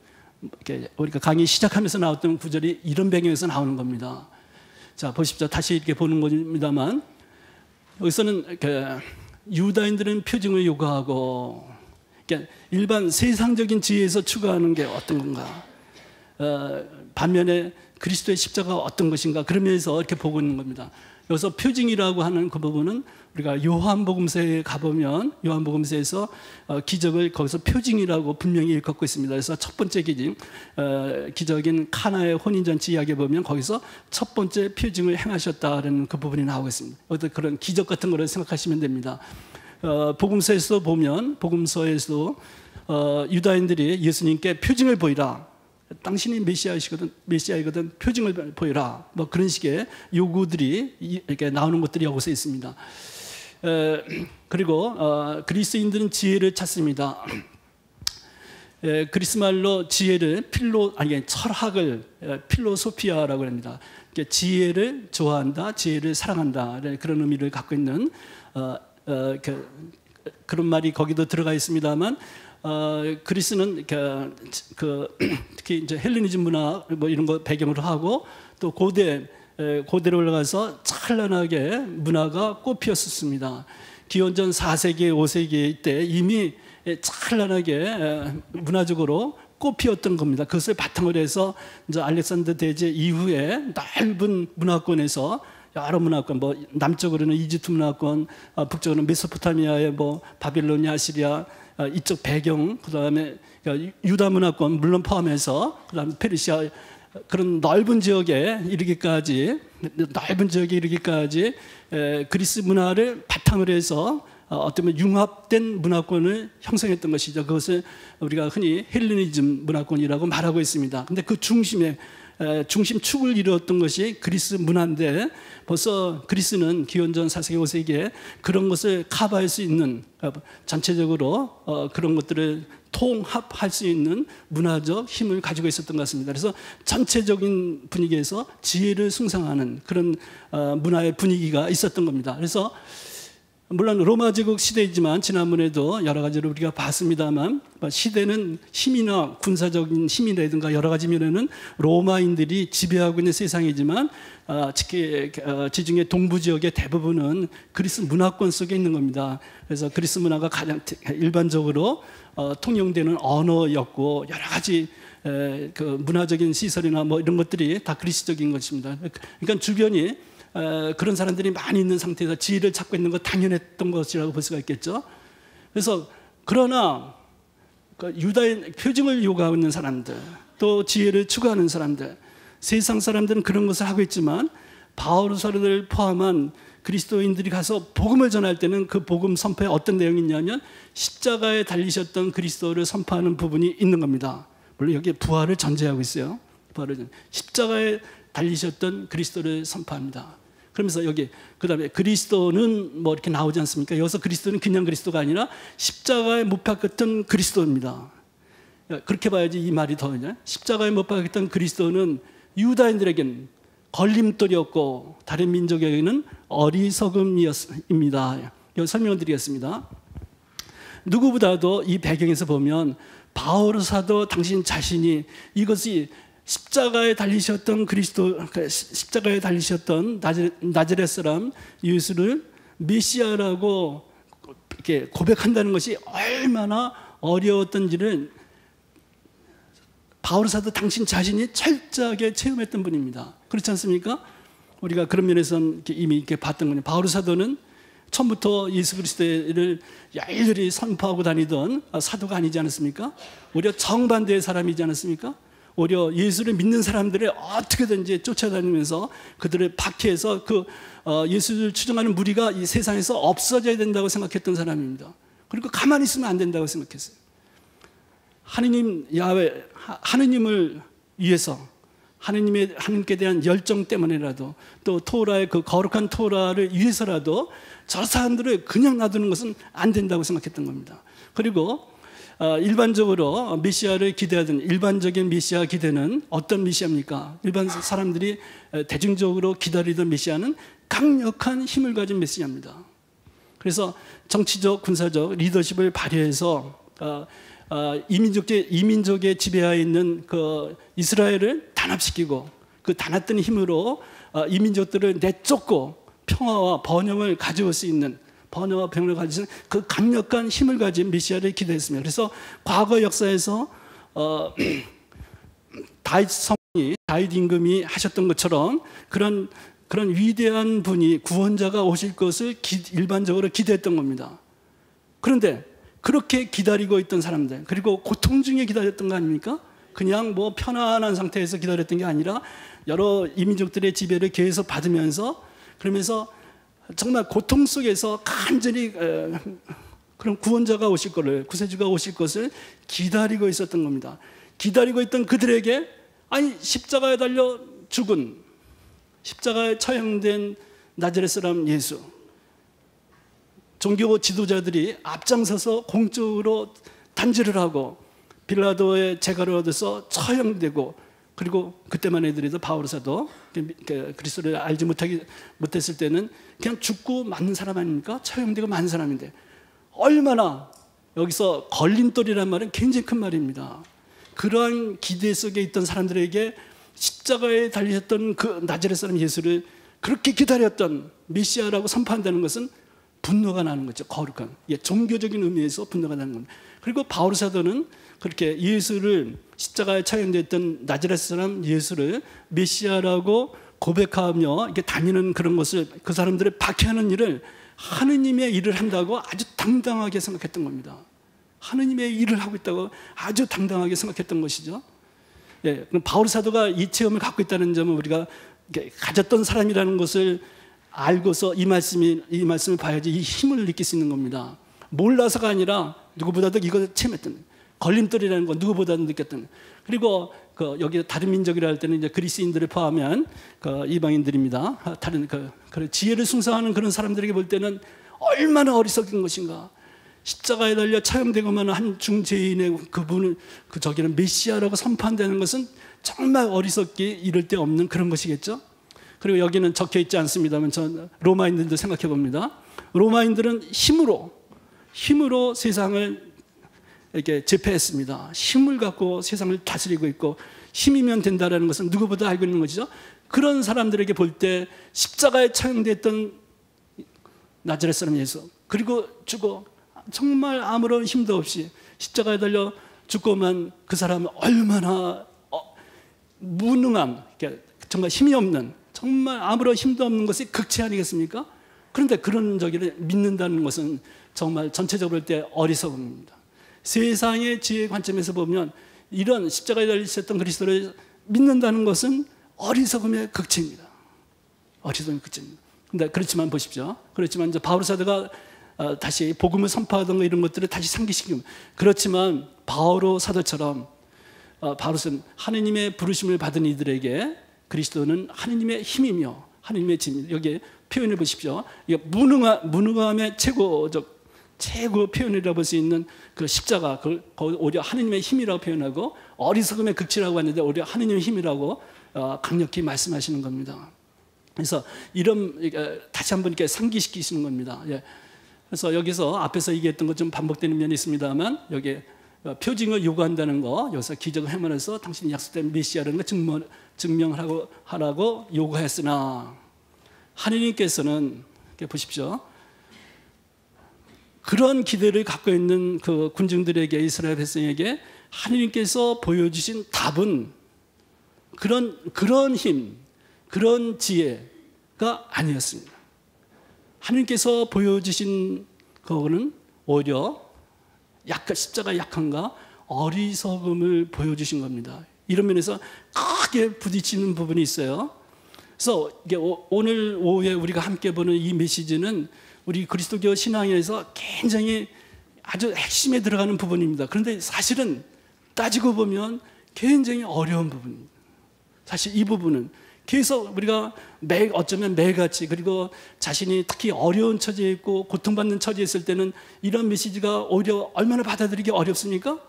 우리가 강의 시작하면서 나왔던 구절이 이런 배경에서 나오는 겁니다. 자, 보십시오. 다시 이렇게 보는 겁니다만, 여기서는 유다인들은 표징을 요구하고, 일반 세상적인 지혜에서 추구하는 게 어떤 건가, 반면에 그리스도의 십자가가 어떤 것인가, 그러면서 이렇게 보고 있는 겁니다. 여기서 표징이라고 하는 그 부분은 우리가 요한복음서에 가보면 요한복음서에서 기적을 거기서 표징이라고 분명히 일컫고 있습니다. 그래서 첫 번째 기적인 카나의 혼인잔치 이야기에 보면 거기서 첫 번째 표징을 행하셨다는 그 부분이 나오고 있습니다. 어떤 그런 기적 같은 거를 생각하시면 됩니다. 복음서에서 보면, 복음서에서 유다인들이 예수님께 표징을 보이라, 당신이 메시아이거든 표징을 보이라, 뭐 그런 식의 요구들이 이렇게 나오는 것들이 여기서 있습니다. 그리고 그리스인들은 지혜를 찾습니다. 그리스 말로 지혜를 철학을 필로소피아라고 합니다. 지혜를 좋아한다, 지혜를 사랑한다, 그런 의미를 갖고 있는 그런 말이 거기도 들어가 있습니다만, 그리스는 특히 이제 헬레니즘 문화 뭐 이런 거 배경으로 하고, 또 고대로 올라가서 찬란하게 문화가 꽃피었습니다. 기원전 4세기, 5세기 때 이미 찬란하게 문화적으로 꽃피었던 겁니다. 그것을 바탕으로 해서 이제 알렉산더 대제 이후에 넓은 문화권에서 여러 문화권, 뭐 남쪽으로는 이집트 문화권, 북쪽으로는 메소포타미아의 뭐 바빌로니아, 아시리아 이쪽 배경, 그다음에 유다 문화권 물론 포함해서, 그다음에 페르시아, 그런 넓은 지역에 이르기까지 그리스 문화를 바탕으로 해서 어떤 융합된 문화권을 형성했던 것이죠. 그것을 우리가 흔히 헬레니즘 문화권이라고 말하고 있습니다. 근데 그 중심축을 이루었던 것이 그리스 문화인데, 벌써 그리스는 기원전 4세기, 5세기에 그런 것을 커버할 수 있는, 전체적으로 그런 것들을 통합할 수 있는 문화적 힘을 가지고 있었던 것 같습니다. 그래서 전체적인 분위기에서 지혜를 숭상하는 그런 문화의 분위기가 있었던 겁니다. 그래서 물론 로마 제국 시대이지만 지난번에도 여러 가지로 우리가 봤습니다만 시대는 힘이나 군사적인 힘이라든가 여러 가지 면에는 로마인들이 지배하고 있는 세상이지만 특히 지중해 동부 지역의 대부분은 그리스 문화권 속에 있는 겁니다. 그래서 그리스 문화가 가장 일반적으로 통용되는 언어였고 여러 가지 그 문화적인 시설이나 뭐 이런 것들이 다 그리스적인 것입니다. 그러니까 주변이 그런 사람들이 많이 있는 상태에서 지혜를 찾고 있는 것 당연했던 것이라고 볼 수가 있겠죠. 그래서 그러나 유다인 표징을 요구하고 있는 사람들, 또 지혜를 추구하는 사람들, 세상 사람들은 그런 것을 하고 있지만 바울 사도를 포함한 그리스도인들이 가서 복음을 전할 때는 그 복음 선포에 어떤 내용이 있냐면 십자가에 달리셨던 그리스도를 선포하는 부분이 있는 겁니다. 물론 여기에 부활을 전제하고 있어요. 십자가에 달리셨던 그리스도를 선포합니다. 그러면서 여기 그다음에 그리스도는 뭐 이렇게 나오지 않습니까? 여기서 그리스도는 그냥 그리스도가 아니라 십자가에 못 박혔던 그리스도입니다. 그렇게 봐야지 이 말이 더 십자가에 못 박혔던 그리스도는 유다인들에게는 걸림돌이었고 다른 민족에게는 어리석음이었습니다. 여기 설명을 드리겠습니다. 누구보다도 이 배경에서 보면 바울 사도 당신 자신이 이것이 십자가에 달리셨던 그리스도, 십자가에 달리셨던 나자렛 사람 예수를 메시아라고 이렇게 고백한다는 것이 얼마나 어려웠던지를 바울 사도 당신 자신이 철저하게 체험했던 분입니다. 그렇지 않습니까? 우리가 그런 면에서는 이미 이렇게 봤던 거예요. 바울 사도는 처음부터 예수 그리스도를 열렬히 선포하고 다니던 사도가 아니지 않았습니까? 오히려 정반대의 사람이지 않았습니까? 오히려 예수를 믿는 사람들을 어떻게든지 쫓아다니면서 그들을 박해해서 그 예수를 추종하는 무리가 이 세상에서 없어져야 된다고 생각했던 사람입니다. 그리고 가만히 있으면 안 된다고 생각했어요. 하느님 야훼, 하느님을 위해서 하느님께 대한 열정 때문에라도 또 토라의 그 거룩한 토라를 위해서라도 저 사람들을 그냥 놔두는 것은 안 된다고 생각했던 겁니다. 그리고 일반적으로 메시아를 기대하던 일반적인 메시아 기대는 어떤 메시아입니까? 일반 사람들이 대중적으로 기다리던 메시아는 강력한 힘을 가진 메시아입니다. 그래서 정치적, 군사적 리더십을 발휘해서 이민족의 지배하에 있는 그 이스라엘을 단합시키고 그 단합된 힘으로 이민족들을 내쫓고 평화와 번영을 가져올 수 있는 번영과 평화를 가진 그 강력한 힘을 가진 메시아를 기대했습니다. 그래서 과거 역사에서 다윗 임금이 하셨던 것처럼 그런 위대한 분이 구원자가 오실 것을 일반적으로 기대했던 겁니다. 그런데 그렇게 기다리고 있던 사람들, 그리고 고통 중에 기다렸던 거 아닙니까? 그냥 뭐 편안한 상태에서 기다렸던 게 아니라 여러 이민족들의 지배를 계속 받으면서 그러면서 정말 고통 속에서 간절히 그런 구원자가 오실 것을, 구세주가 오실 것을 기다리고 있었던 겁니다. 기다리고 있던 그들에게 아니 십자가에 달려 죽은, 십자가에 처형된 나자렛 사람 예수, 종교 지도자들이 앞장서서 공적으로 단죄를 하고 빌라도의 재가를 얻어서 처형되고, 그리고 그때만 해도 바울 사도 그리스도를 알지 못했을 때는 그냥 죽고 맞는 사람 아닙니까? 처형되고 맞는 사람인데 얼마나 여기서 걸림돌이란 말은 굉장히 큰 말입니다. 그러한 기대 속에 있던 사람들에게 십자가에 달리셨던 그 나자렛 사람 예수를 그렇게 기다렸던 메시아라고 선포한다는 것은 분노가 나는 거죠. 거룩한 종교적인 의미에서 분노가 나는 겁니다. 그리고 바울 사도는 그렇게 예수를 십자가에 처형됐던 나자렛 사람 예수를 메시아라고 고백하며 이렇게 다니는 그런 것을, 그 사람들을 박해하는 일을 하느님의 일을 한다고 아주 당당하게 생각했던 겁니다. 하느님의 일을 하고 있다고 아주 당당하게 생각했던 것이죠. 예, 그럼 바울 사도가 이 체험을 갖고 있다는 점은 우리가 가졌던 사람이라는 것을 알고서 이 말씀을 봐야지 이 힘을 느낄 수 있는 겁니다. 몰라서가 아니라 누구보다도 이걸 체험했던, 걸림돌이라는 건 누구보다도 느꼈던. 그리고 여기 다른 민족이라 할 때는 이제 그리스인들을 포함한 이방인들입니다. 다른 지혜를 숭상하는 그런 사람들에게 볼 때는 얼마나 어리석은 것인가. 십자가에 달려 처형되고만 한 중죄인의 그분을 저기는 메시아라고 선포한다는 것은 정말 어리석기 이를 데 없는 그런 것이겠죠. 그리고 여기는 적혀 있지 않습니다만 전 로마인들도 생각해 봅니다. 로마인들은 힘으로 세상을 이렇게 제패했습니다. 힘을 갖고 세상을 다스리고 있고 힘이면 된다라는 것은 누구보다 알고 있는 것이죠. 그런 사람들에게 볼 때 십자가에 처형됐던 나자렛 사람 예수, 그리고 죽어 정말 아무런 힘도 없이 십자가에 달려 죽고만 그 사람은 얼마나 무능한, 정말 힘이 없는, 정말 아무런 힘도 없는 것이 극치 아니겠습니까? 그런데 그런 저기를 믿는다는 것은 정말 전체적으로 볼 때 어리석음입니다. 세상의 지혜의 관점에서 보면 이런 십자가에 달리셨던 그리스도를 믿는다는 것은 어리석음의 극치입니다. 어리석음의 극치입니다. 근데 그렇지만 보십시오. 그렇지만 이제 바울 사도가 다시 복음을 선포하던 거 이런 것들을 다시 상기시키면, 그렇지만 바울 사도처럼 바울은 하느님의 부르심을 받은 이들에게 그리스도는 하느님의 힘이며 하느님의 짐, 여기에 표현해 보십시오. 무능함의 최고 표현이라고 볼 수 있는 그 십자가, 그걸 오히려 하느님의 힘이라고 표현하고 어리석음의 극치라고 하는데 오히려 하느님의 힘이라고 강력히 말씀하시는 겁니다. 그래서 다시 한번 이렇게 상기시키시는 겁니다. 예. 그래서 여기서 앞에서 얘기했던 것 좀 반복되는 면이 있습니다만, 여기 표징을 요구한다는 거, 여기서 기적을 행하면서 당신이 약속된 메시아라는 걸 증명하라고 요구했으나, 하느님께서는 보십시오. 그런 기대를 갖고 있는 그 군중들에게, 이스라엘 백성에게 하느님께서 보여주신 답은 그런 힘, 그런 지혜가 아니었습니다. 하느님께서 보여주신 그거는 오히려 십자가 약함과 어리석음을 보여주신 겁니다. 이런 면에서 크게 부딪히는 부분이 있어요. 그래서 이게 오늘 오후에 우리가 함께 보는 이 메시지는 우리 그리스도교 신앙에서 굉장히 아주 핵심에 들어가는 부분입니다. 그런데 사실은 따지고 보면 굉장히 어려운 부분입니다. 사실 이 부분은 계속 우리가 어쩌면 매일같이, 그리고 자신이 특히 어려운 처지에 있고 고통받는 처지에 있을 때는 이런 메시지가 오히려 얼마나 받아들이기 어렵습니까?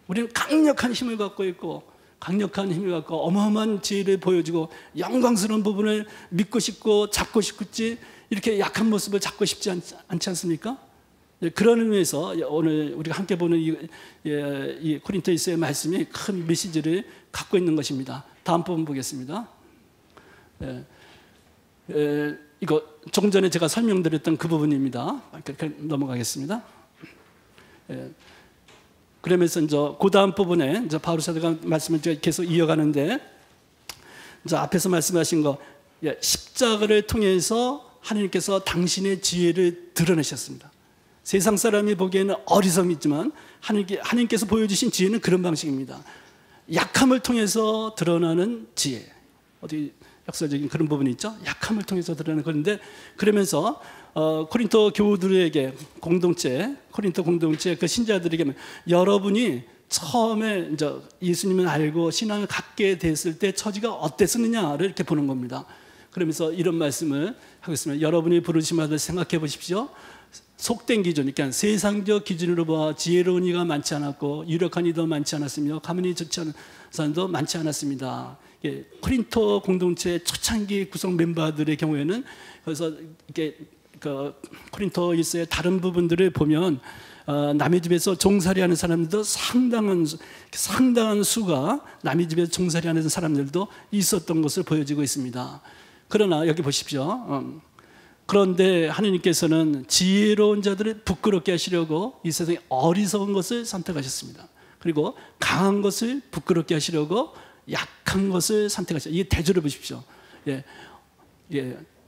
우리는 강력한 힘을 갖고 있고 어마어마한 지혜를 보여주고 영광스러운 부분을 믿고 싶고 잡고 싶지, 이렇게 약한 모습을 잡고 싶지 않지 않습니까? 그런 의미에서 오늘 우리가 함께 보는 이 고린토서의 말씀이 큰 메시지를 갖고 있는 것입니다. 다음 부분 보겠습니다. 이거 조금 전에 제가 설명드렸던 그 부분입니다. 넘어가겠습니다. 그러면서 이제 그 다음 부분에 이제 바울 사도가 말씀을 계속 이어가는데, 이제 앞에서 말씀하신 거, 십자가를 통해서 하나님께서 당신의 지혜를 드러내셨습니다. 세상 사람이 보기에는 어리석음이 있지만 하나님께서 보여주신 지혜는 그런 방식입니다. 약함을 통해서 드러나는 지혜. 어디 역사적인 그런 부분이 있죠. 약함을 통해서 드러나는 건데, 그러면서 코린토 교우들에게 코린토 공동체 그 신자들에게는 여러분이 처음에 이제 예수님을 알고 신앙을 갖게 됐을 때 처지가 어땠느냐를 이렇게 보는 겁니다. 그러면서 이런 말씀을 하고 있습니다. 여러분이 부르심을 생각해 보십시오. 속된 기준, 그러니까 세상적 기준으로 봐 지혜로운 이가 많지 않았고 유력한 이도 많지 않았으며 가문이 좋지 않은 사람도 많지 않았습니다. 코린토 공동체 초창기 구성 멤버들의 경우에는 그래서 이렇게 그 코린토 일서의 다른 부분들을 보면 남의 집에서 종살이하는 사람들도 상당한 수가 남의 집에서 종살이하는 사람들도 있었던 것을 보여지고 있습니다. 그러나 여기 보십시오. 그런데 하느님께서는 지혜로운 자들을 부끄럽게 하시려고 이 세상에 어리석은 것을 선택하셨습니다. 그리고 강한 것을 부끄럽게 하시려고 약한 것을 선택하셨습니다. 이 대조를 보십시오.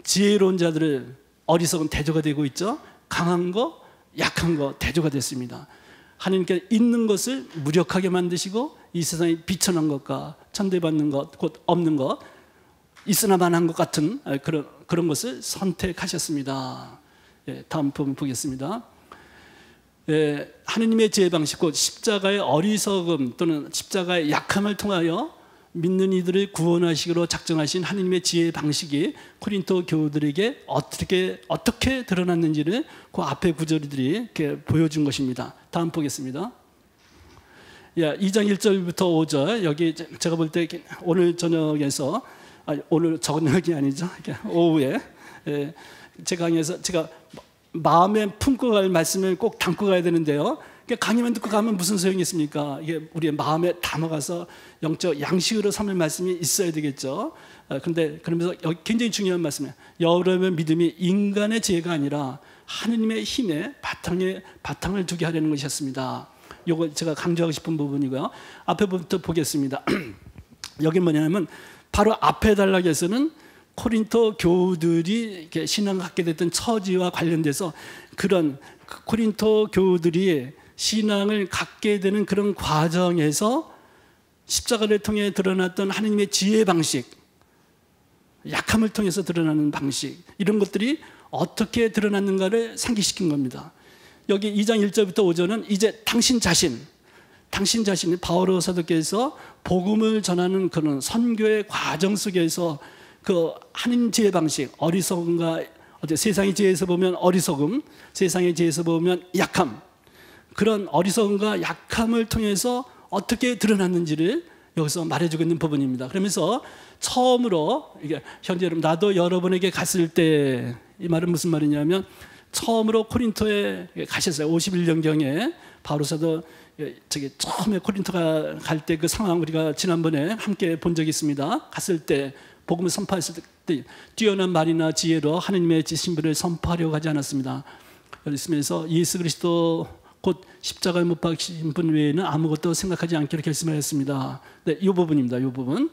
지혜로운 자들을 어리석은 대조가 되고 있죠. 강한 거, 약한 거 대조가 됐습니다. 하나님께 있는 것을 무력하게 만드시고 이 세상에 비천한 것과 천대받는 것, 곧 없는 것, 있으나마나한 것 같은 그런 것을 선택하셨습니다. 다음 부분 보겠습니다. 하느님의 지혜 방식, 곧 십자가의 어리석음 또는 십자가의 약함을 통하여 믿는 이들을 구원하시기로 작정하신 하느님의 지혜 방식이 코린토 교우들에게 어떻게 드러났는지를 그 앞에 구절들이 이렇게 보여준 것입니다. 다음 보겠습니다. 2장 1절부터 5절, 여기 제가 볼 때 오늘 저녁에서 오늘 저녁이 아니죠. 오후에 제 강의에서 제가 마음에 품고 갈 말씀을 꼭 담고 가야 되는데요. 강의만 듣고 가면 무슨 소용이 있습니까? 이게 우리의 마음에 담아가서 영적 양식으로 삼을 말씀이 있어야 되겠죠. 그런데 그러면서 굉장히 중요한 말씀이에요. 여러분의 믿음이 인간의 지혜가 아니라 하느님의 힘에 바탕을 두게 하려는 것이었습니다. 이거 제가 강조하고 싶은 부분이고요. 앞에부터 보겠습니다. 여기 뭐냐면 바로 앞에 단락에서는 코린토 교우들이 신앙을 갖게 됐던 처지와 관련돼서 그런 코린토 교우들이 신앙을 갖게 되는 그런 과정에서 십자가를 통해 드러났던 하나님의 지혜 방식, 약함을 통해서 드러나는 방식, 이런 것들이 어떻게 드러났는가를 상기시킨 겁니다. 여기 2장 1절부터 5절은 이제 당신 자신이 바오로 사도께서 복음을 전하는 그런 선교의 과정 속에서 그 하나님 지혜 방식, 어리석음과 세상의 지혜에서 보면 어리석음, 세상의 지혜에서 보면 약함, 그런 어리석음과 약함을 통해서 어떻게 드러났는지를 여기서 말해주고 있는 부분입니다. 그러면서 처음으로 이게 형제 여러분, 나도 여러분에게 갔을 때, 이 말은 무슨 말이냐면 처음으로 코린토에 가셨어요. 51년경에 바오로 사도 처음에 코린토가 갈 때 그 상황 우리가 지난번에 함께 본 적이 있습니다. 갔을 때 복음을 선포했을 때 뛰어난 말이나 지혜로 하나님의 신분을 선포하려고 하지 않았습니다. 여기 있으면서 예수 그리스도 곧 십자가에 못 박히신 분 외에는 아무것도 생각하지 않기로 결심하였습니다. 네, 이 부분입니다. 이 부분.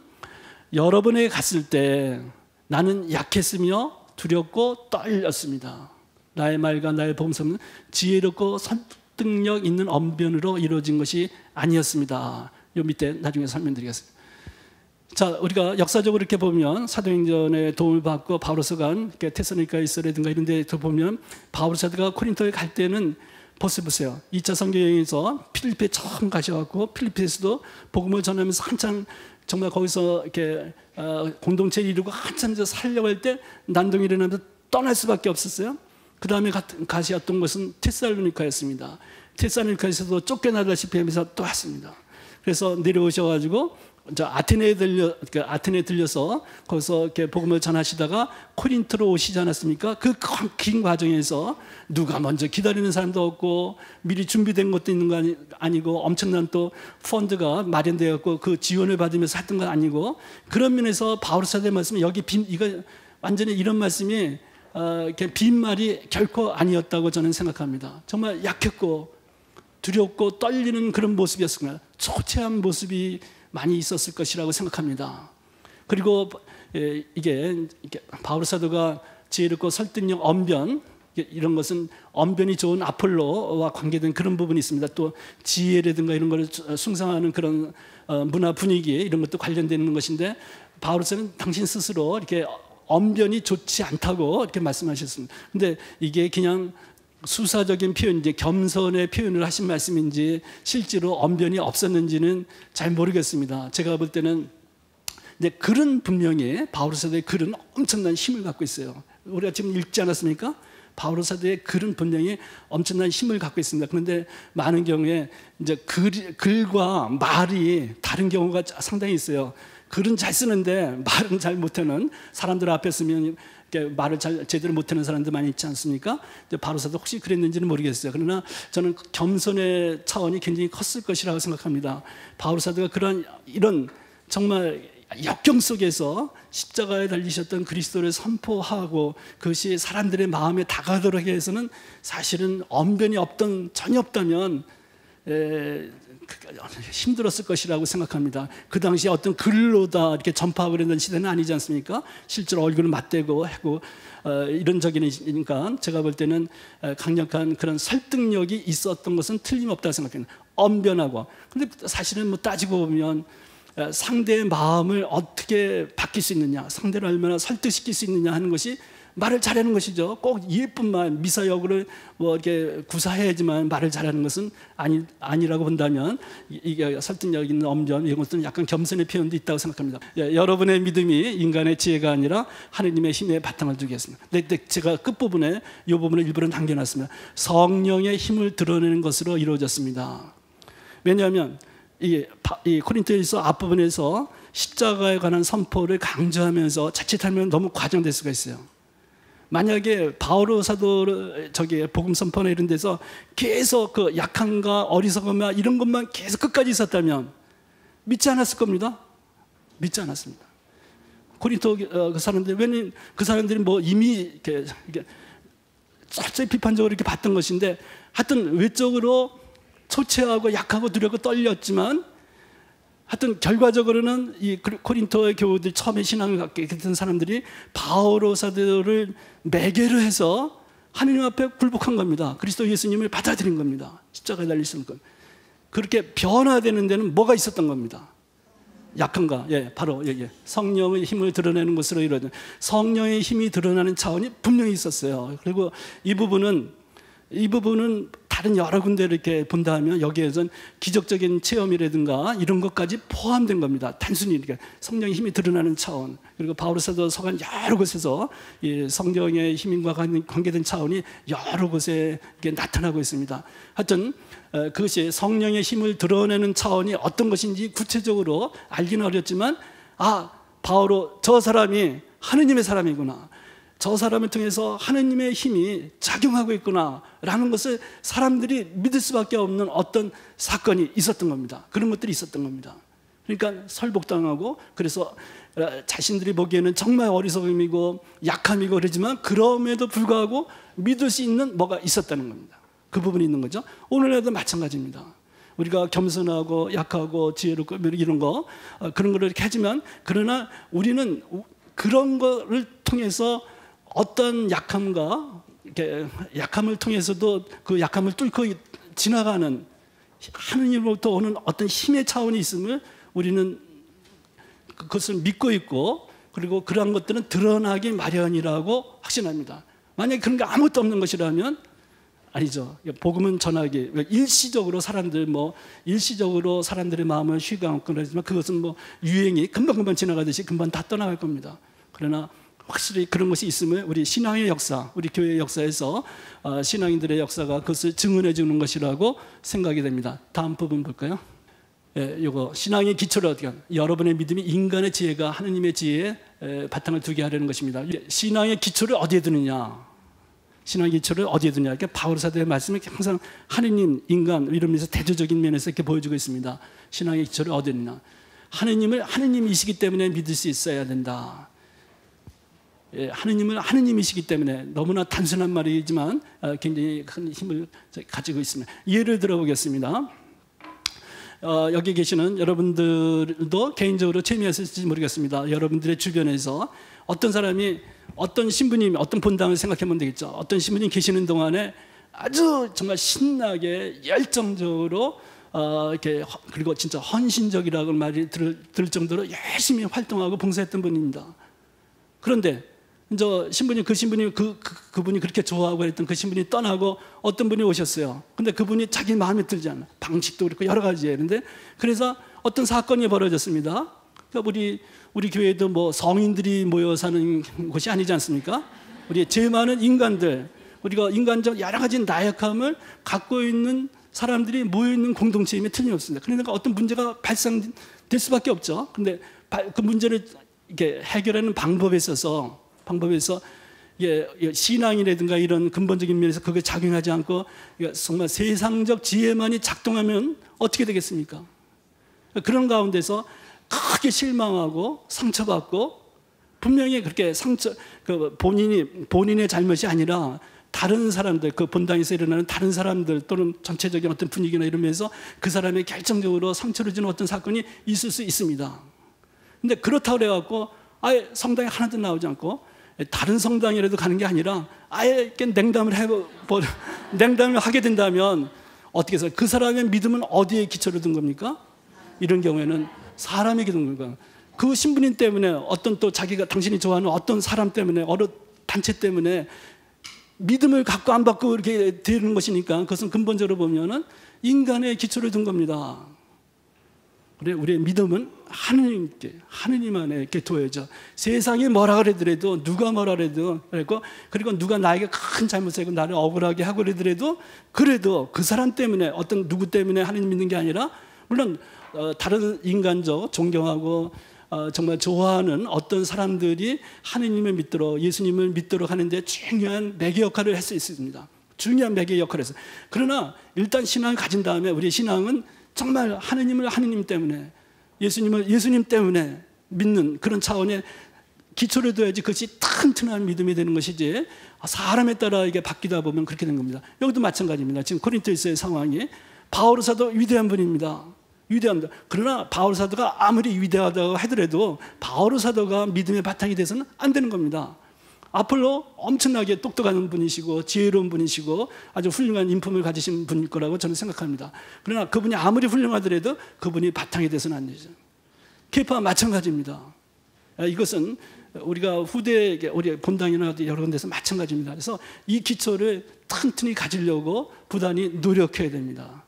여러분에게 갔을 때 나는 약했으며 두렵고 떨렸습니다. 나의 말과 나의 복음서는 지혜롭고 설득력 있는 언변으로 이루어진 것이 아니었습니다. 이 밑에 나중에 설명드리겠습니다. 자, 우리가 역사적으로 이렇게 보면 사도행전의 도움을 받고 바오로서 간 테살로니가에서라든가 이런 데서 보면 바오로 사도가 코린토에 갈 때는 보세요. 2차 선교 여행에서 필리핀에 처음 가셔갖고 필리핀에서도 복음을 전하면서 한참 정말 거기서 이렇게 공동체를 이루고 한참 살려고 할 때 난동이 일어나면서 떠날 수밖에 없었어요. 그 다음에 가셨던 것은 테살로니카였습니다. 테살로니카에서도 쫓겨나다시피 하면서 또 왔습니다. 그래서 내려오셔가지고 아테네에 들려서 거기서 이렇게 복음을 전하시다가 코린토로 오시지 않았습니까? 그 긴 과정에서 누가 먼저 기다리는 사람도 없고 미리 준비된 것도 있는 거 아니고 엄청난 또 펀드가 마련되었고 그 지원을 받으면서 했던 건 아니고 그런 면에서 바오로 사도의 말씀은 여기 이거 완전히 이런 말씀이 빈말이 결코 아니었다고 저는 생각합니다. 정말 약했고 두렵고 떨리는 그런 모습이었습니다. 초췌한 모습이 많이 있었을 것이라고 생각합니다. 그리고 이게 바오로 사도가 지혜롭고 설득력, 언변, 이런 것은 언변이 좋은 아폴로와 관계된 그런 부분이 있습니다. 또 지혜라든가 이런 걸 숭상하는 그런 문화 분위기 이런 것도 관련되는 것인데 바오로 사도는 당신 스스로 이렇게 언변이 좋지 않다고 이렇게 말씀하셨습니다. 근데 이게 그냥 수사적인 표현인지 겸손의 표현을 하신 말씀인지 실제로 언변이 없었는지는 잘 모르겠습니다. 제가 볼 때는 이제 글은 분명히 바오로 사도의 글은 엄청난 힘을 갖고 있어요. 우리가 지금 읽지 않았습니까? 바오로 사도의 글은 분명히 엄청난 힘을 갖고 있습니다. 그런데 많은 경우에 이제 글과 말이 다른 경우가 상당히 있어요. 글은 잘 쓰는데 말은 잘 못하는 사람들 앞에 쓰면 말을 잘 제대로 못하는 사람들 많이 있지 않습니까? 바오로 사도 혹시 그랬는지는 모르겠어요. 그러나 저는 겸손의 차원이 굉장히 컸을 것이라고 생각합니다. 바오로 사도가 이런 정말 역경 속에서 십자가에 달리셨던 그리스도를 선포하고 그것이 사람들의 마음에 다가도록 하기 위해서는 사실은 언변이 전혀 없다면 힘들었을 것이라고 생각합니다. 그 당시에 어떤 글로 다 이렇게 전파하고 그랬던 시대는 아니지 않습니까? 실제로 얼굴을 맞대고 하고 이런 적이니까 제가 볼 때는 강력한 그런 설득력이 있었던 것은 틀림없다고 생각합니다. 언변하고. 근데 사실은 뭐 따지고 보면 상대의 마음을 어떻게 바뀔 수 있느냐, 상대를 얼마나 설득시킬 수 있느냐 하는 것이 말을 잘하는 것이죠. 꼭 예쁜 말, 미사여구를 뭐 이렇게 구사해야지만 말을 잘하는 것은 아니라고 본다면 이게 설득력 있는 언변 이런 것들은 약간 겸손의 표현도 있다고 생각합니다. 여러분의 믿음이 인간의 지혜가 아니라 하느님의 힘에 바탕을 두겠습니다. 근데 제가 끝부분에 이 부분을 일부러 남겨놨습니다. 성령의 힘을 드러내는 것으로 이루어졌습니다. 왜냐하면 이 코린토에서 앞부분에서 십자가에 관한 선포를 강조하면서 자칫하면 너무 과장될 수가 있어요. 만약에 바오로 사도를 복음 선포나 이런 데서 계속 그 약함과 어리석음과 이런 것만 계속 끝까지 있었다면 믿지 않았을 겁니다. 믿지 않았습니다. 코린토 그 사람들, 왜냐면 그 사람들이 뭐 이미 이렇게 철저히 비판적으로 이렇게 봤던 것인데, 하여튼 외적으로 초췌하고 약하고 두렵고 떨렸지만, 하여튼 결과적으로는 이 코린토의 교우들, 처음에 신앙을 갖게 됐던 사람들이 바오로 사도를 매개로 해서 하느님 앞에 굴복한 겁니다. 그리스도 예수님을 받아들인 겁니다. 십자가에 달리신 것. 그렇게 변화되는 데는 뭐가 있었던 겁니다. 약한가? 바로 성령의 힘을 드러내는 것으로 이루어진, 성령의 힘이 드러나는 차원이 분명히 있었어요. 그리고 이 부분은 다른 여러 군데를 이렇게 본다 하면 여기에선 기적적인 체험이라든가 이런 것까지 포함된 겁니다. 단순히 이렇게 성령의 힘이 드러나는 차원, 그리고 바오로 사도 서간 여러 곳에서 이 성령의 힘과 관계된 차원이 여러 곳에 이렇게 나타나고 있습니다. 하여튼 그것이 성령의 힘을 드러내는 차원이 어떤 것인지 구체적으로 알기는 어렵지만, 바오로 저 사람이 하느님의 사람이구나, 저 사람을 통해서 하느님의 힘이 작용하고 있구나 라는 것을 사람들이 믿을 수밖에 없는 어떤 사건이 있었던 겁니다. 그런 것들이 있었던 겁니다. 그러니까 설복당하고, 그래서 자신들이 보기에는 정말 어리석음이고 약함이고 그러지만 그럼에도 불구하고 믿을 수 있는 뭐가 있었다는 겁니다. 그 부분이 있는 거죠. 오늘날도 마찬가지입니다. 우리가 겸손하고 약하고 지혜롭고 이런 거, 그런 거를 이렇게 하지만, 그러나 우리는 그런 거를 통해서 어떤 약함과 약함을 통해서도 그 약함을 뚫고 지나가는 하느님으로부터 오는 어떤 힘의 차원이 있음을 우리는 그것을 믿고 있고, 그리고 그러한 것들은 드러나기 마련이라고 확신합니다. 만약에 그런 게 아무것도 없는 것이라면 아니죠. 복음은 전하기, 일시적으로 일시적으로 사람들의 마음을 휘감고 그러지만 그것은 유행이 금방금방 지나가듯이 금방 다 떠나갈 겁니다. 그러나 확실히 그런 것이 있으면 우리 신앙의 역사, 우리 교회의 역사에서 신앙인들의 역사가 그것을 증언해 주는 것이라고 생각이 됩니다. 다음 부분 볼까요? 이거 신앙의 기초를 어떻게 하는, 여러분의 믿음이 인간의 지혜가 하느님의 지혜에 바탕을 두게 하려는 것입니다. 신앙의 기초를 어디에 두느냐? 신앙의 기초를 어디에 두냐? 이렇게 바울 사도의 말씀이 항상 하느님, 인간 이러면서 대조적인 면에서 이렇게 보여주고 있습니다. 신앙의 기초를 어디에 두느냐? 하느님을 하느님이시기 때문에 믿을 수 있어야 된다. 하느님은 하느님이시기 때문에, 너무나 단순한 말이지만 굉장히 큰 힘을 가지고 있습니다. 예를 들어보겠습니다. 여기 계시는 여러분들도 개인적으로 체미하실지 모르겠습니다. 여러분들의 주변에서 어떤 사람이, 어떤 신부님, 어떤 본당을 생각해 보면 되겠죠. 어떤 신부님 계시는 동안에 아주 정말 신나게 열정적으로 이렇게, 그리고 진짜 헌신적이라고 말이 들을 정도로 열심히 활동하고 봉사했던 분입니다. 그런데 신부님, 그분이 그렇게 좋아하고 했던 그 신부님이 떠나고 어떤 분이 오셨어요. 근데 그분이 자기 마음에 들지 않아. 방식도 그렇고 여러 가지. 그래서 어떤 사건이 벌어졌습니다. 그러니까 우리 교회도 성인들이 모여 사는 곳이 아니지 않습니까? 우리 제일 많은 인간들, 우리가 인간적 여러 가지 나약함을 갖고 있는 사람들이 모여 있는 공동체임에 틀림없습니다. 그러니까 어떤 문제가 발생될 수밖에 없죠. 근데 그 문제를 이렇게 해결하는 방법에 있어서 신앙이라든가 이런 근본적인 면에서 그게 작용하지 않고 정말 세상적 지혜만이 작동하면 어떻게 되겠습니까? 그런 가운데서 크게 실망하고 상처받고, 분명히 그렇게 본인의 잘못이 아니라 다른 사람들, 그 본당에서 일어나는 다른 사람들 또는 전체적인 어떤 분위기나 이러면서 그 사람이 결정적으로 상처를 주는 어떤 사건이 있을 수 있습니다. 근데 그렇다고 해갖고 아예 성당에 하나도 나오지 않고 다른 성당이라도 가는 게 아니라 아예 냉담을 하게 된다면 어떻게 해서 그 사람의 믿음은 어디에 기초를 둔 겁니까? 이런 경우에는 사람에게 둔 겁니다. 그 신부님 때문에, 어떤 또 당신이 좋아하는 어떤 사람 때문에, 어느 단체 때문에 믿음을 갖고 안 받고 이렇게 되는 것이니까, 그것은 근본적으로 보면은 인간의 기초를 둔 겁니다. 그래, 우리의 믿음은 하느님 안에 이렇게 둬야죠. 세상이 뭐라 그러더라도, 누가 뭐라 그래도, 그리고 누가 나에게 큰 잘못을 하고 나를 억울하게 하고 그러더라도, 그래도 그 사람 때문에, 어떤 누구 때문에 하느님 믿는 게 아니라, 물론 다른 인간적 존경하고 정말 좋아하는 어떤 사람들이 하느님을 믿도록 예수님을 믿도록 하는데 중요한 매개 역할을 할 수 있습니다. 중요한 매개 역할을 했어요. 그러나 일단 신앙을 가진 다음에 우리의 신앙은 정말 하느님을 하느님 때문에 예수님을 예수님 때문에 믿는 그런 차원의 기초를 둬야지 그것이 튼튼한 믿음이 되는 것이지 사람에 따라 이게 바뀌다 보면 그렇게 된 겁니다. 여기도 마찬가지입니다. 지금 고린토에서의 상황이 바울 사도 위대한 분입니다. 위대합니다. 그러나 바울 사도가 아무리 위대하다고 하더라도 바울 사도가 믿음의 바탕이 돼서는 안 되는 겁니다. 아폴로 엄청나게 똑똑한 분이시고 지혜로운 분이시고 아주 훌륭한 인품을 가지신 분일 거라고 저는 생각합니다. 그러나 그분이 아무리 훌륭하더라도 그분이 바탕이 돼서는 안 되죠. 케파와 마찬가지입니다. 이것은 우리가 후대에 우리 본당이나 여러 군데서 마찬가지입니다. 그래서 이 기초를 튼튼히 가지려고 부단히 노력해야 됩니다.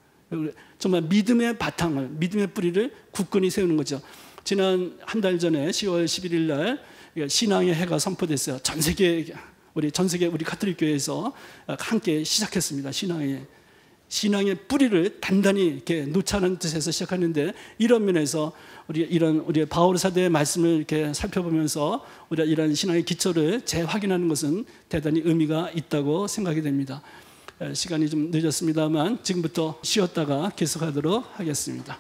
정말 믿음의 바탕을, 믿음의 뿌리를 굳건히 세우는 거죠. 지난 한 달 전에 10월 11일 날 신앙의 해가 선포됐어요. 전 세계 우리 가톨릭 교회에서 함께 시작했습니다. 신앙의 뿌리를 단단히 이렇게 놓자는 뜻에서 시작하는데 이런 면에서 우리 바울 사도의 말씀을 이렇게 살펴보면서 우리가 이런 신앙의 기초를 재확인하는 것은 대단히 의미가 있다고 생각이 됩니다. 시간이 좀 늦었습니다만 지금부터 쉬었다가 계속하도록 하겠습니다.